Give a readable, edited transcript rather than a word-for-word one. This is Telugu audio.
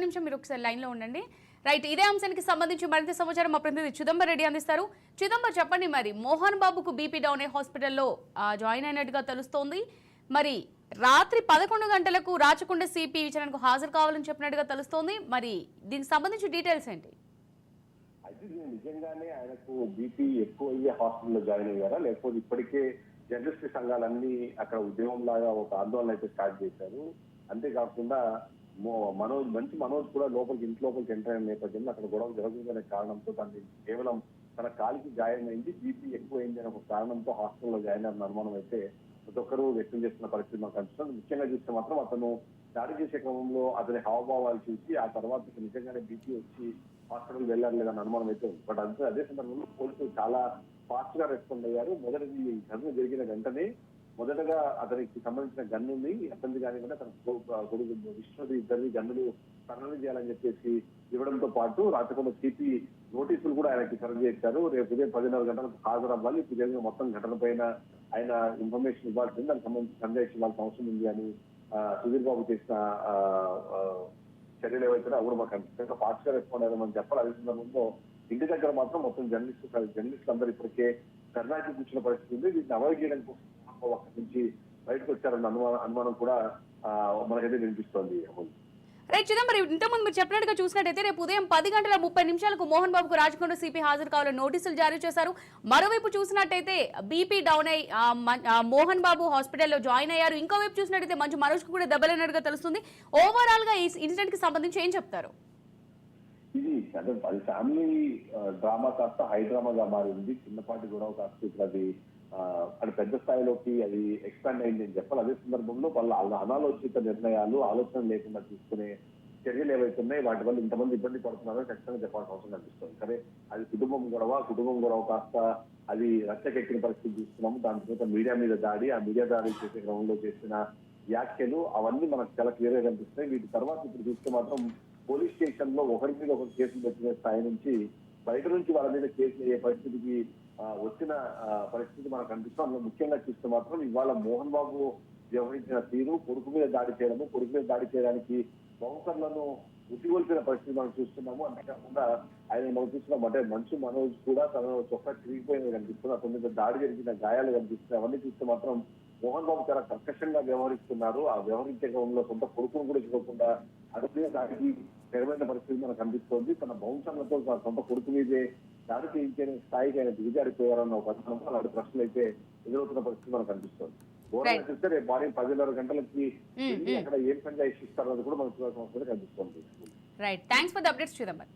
నిమిషం మీరు ఒకసారి లైన్ లో ఉండండి. రైట్, ఇదే అంశానికి సంబంధించి మరింత సమాచారం మా ప్రతినిధి చిదంబర్ రెడ్డి అందిస్తారు. చిదంబర్, చెప్పండి, మరి మోహన్ బాబుకు బీపీ డౌన్ అయ్యే హాస్పిటల్లో జాయిన్ అయినట్టుగా తెలుస్తోంది. మరి రాత్రి 11 గంటలకు రాచకొండ సిపి విచారణకు హాజరు కావాలని చెప్పినట్టుగా తెలుస్తోంది. మరి దీనికి సంబంధించి డీటెయిల్స్ ఏంటి? అయితే నిజంగానే ఆయనకు బీపీ ఎక్కువ అయ్యే హాస్పిటల్లో జాయిన్ అయ్యారా, లేకపోతే ఇప్పటికే జర్నలిస్ట్ సంఘాలన్నీ అక్కడ ఉద్యమం లాగా ఒక ఆందోళన అయితే స్టార్ట్ చేశారు. అంతేకాకుండా మనోజ్ కూడా ఇంటి లోపలికి ఎంటర్ అయిన నేపథ్యంలో అక్కడ గొడవ జరుగుతుందనే కారణంతో దాన్ని కేవలం తన కాలికి గాయమైంది, బీపీ ఎక్కువైంది అనే ఒక కారణంతో హాస్పిటల్లో జాయిన్ అయిన అనుమానం అయితే ప్రతి ఒక్కరూ వ్యక్తం చేస్తున్న పరిస్థితి మనకు కనిపిస్తుంది. ముఖ్యంగా చూస్తే మాత్రం అతను దాడి చేసే క్రమంలో అతని హావభావాలు చూసి ఆ తర్వాత నిజంగానే బీపీ వచ్చి హాస్పిటల్ వెళ్ళారు లేదని అనుమానం అయితే ఉంది. బట్ అదే సందర్భంలో పోలీసులు చాలా ఫాస్ట్ గా రెస్పాండ్ అయ్యారు. మొదటిది ఘటన జరిగిన వెంటనే మొదటగా అతనికి సంబంధించిన గన్నుని అతనిది కానివ్వండి తన కొడుకు విష్ణుది ఇద్దరిని గన్నులు సరెండర్ చేయాలని చెప్పేసి ఇవ్వడంతో పాటు రాచకొండ సిపి నోటీసులు కూడా ఆయనకి సరెండర్ చేశారు. రేపు ఉదయం 10:30 గంటలకు హాజరవ్వాలి, ఇప్పుడు జరిగిన మొత్తం ఘటన పైన ఆయన ఇన్ఫర్మేషన్ ఇవ్వాల్సింది, దానికి సంబంధించి సందేశం ఇవ్వాల్సిన అవసరం ఉంది అని సుధీర్ బాబు చేసిన చర్యలు ఏవైతే అవి కూడా మాకు అనిపిస్తుంది ఫాస్ట్ గా రెస్పాండ్ అయ్యామని చెప్పాలి. అదే సందర్భంలో ఇంటి దగ్గర మాత్రం మొత్తం జర్నలిస్టులు అందరూ ఇప్పటికే ధర్నాకి కూర్చున్న పరిస్థితి ఉంది. వీటిని అవాయిడ్ చేయడం కోసం అక్కడి నుంచి బయటకు వచ్చారన్న అనుమానం కూడా మనకైతే వినిపిస్తోంది. రైట్ చిదంబరం, ఇంతకుముందు మీరు చెప్పినట్టుగా చూసినట్టయితే రేపు ఉదయం 10:30 మోహన్ బాబుకు రాచకొండ సిపి హాజరు కావాలని నోటీసులు జారీ చేశారు. మరోవైపు చూసినట్టయితే బీపీ డౌన్ అయి మోహన్ బాబు హాస్పిటల్లో జాయిన్ అయ్యారు. ఇంకోవైపు చూసినట్టయితే మంచు మనోజ్కు కూడా దెబ్బలైనట్టుగా తెలుస్తుంది. ఓవరాల్ గా ఈ ఇన్సిడెంట్ కి సంబంధించి ఏం చెప్తారు? ఇది అంటే అది ఫ్యామిలీ డ్రామా కాస్త హై డ్రామాగా మారింది. చిన్నపాటి గొడవ కాస్త ఇప్పుడు అది పెద్ద స్థాయిలోకి అది ఎక్స్పాండ్ అయింది అని చెప్పాలి. అదే సందర్భంలో వాళ్ళ అనాలోచిత నిర్ణయాలు, ఆలోచన లేకుండా తీసుకునే చర్యలు ఏవైతే ఉన్నాయి వాటి వల్ల ఇంతమంది ఇబ్బంది పడుతున్నారో ఖచ్చితంగా చెప్పాల్సిన అవసరం కనిపిస్తుంది. సరే, అది కుటుంబం గొడవ కాస్త అది రచ్చకెక్కిన పరిస్థితి చూస్తున్నాము. దాని తర్వాత మీడియా మీద దాడి, ఆ మీడియా దాడి చేసే క్రమంలో చేసిన వ్యాఖ్యలు అవన్నీ మనకు చాలా క్లియర్ గా కనిపిస్తున్నాయి. వీటి తర్వాత ఇప్పుడు చూస్తే మాత్రం పోలీస్ స్టేషన్ లో ఒకరి మీద ఒకరు కేసులు పెట్టిన స్థాయి నుంచి బయట నుంచి వాళ్ళ మీద కేసులు అయ్యే పరిస్థితికి వచ్చిన పరిస్థితి మనకు కనిపిస్తుంది. ముఖ్యంగా చూస్తే మాత్రం ఇవాళ మోహన్ బాబు వ్యవహరించిన తీరు, కొడుకు మీద దాడి చేయడానికి బౌన్సర్లను ఉసిగొల్పిన పరిస్థితి మనం చూస్తున్నాము. అంతేకాకుండా ఆయన మనం చూస్తున్నాం అంటే మంచు మనోజ్ కూడా తన చొక్కా చిరిగిపోయినవి కనిపిస్తుంది, అతని మీద దాడి జరిగిన గాయాలు కనిపిస్తున్నాయి. అవన్నీ చూస్తే మాత్రం మోహన్ బాబు చాలా కర్కశంగా వ్యవహరిస్తున్నారు. ఆ వ్యవహరించే క్రమంలో సొంత కొడుకును కూడా చూడకుండా అదే దాడికి తెరమైన పరిస్థితి మనకు కనిపిస్తోంది. తన బౌన్సర్లతో సొంత కొడుకు మీదే దాడి చేయించే స్థాయికి ఆయన దిగజారిపోయారన్న ఒక అలాంటి ప్రశ్నలు అయితే ఎదురవుతున్న పరిస్థితి మనకు కనిపిస్తోంది. ఓవరాల్ చూస్తే రేపు మార్నింగ్ 10:30 గంటలకి అక్కడ ఏం సంజాయిస్తారన్నది కూడా మనకు చూడాల్సిన అవసరం కనిపిస్తోంది. Right, thanks for the updates Chidambaram.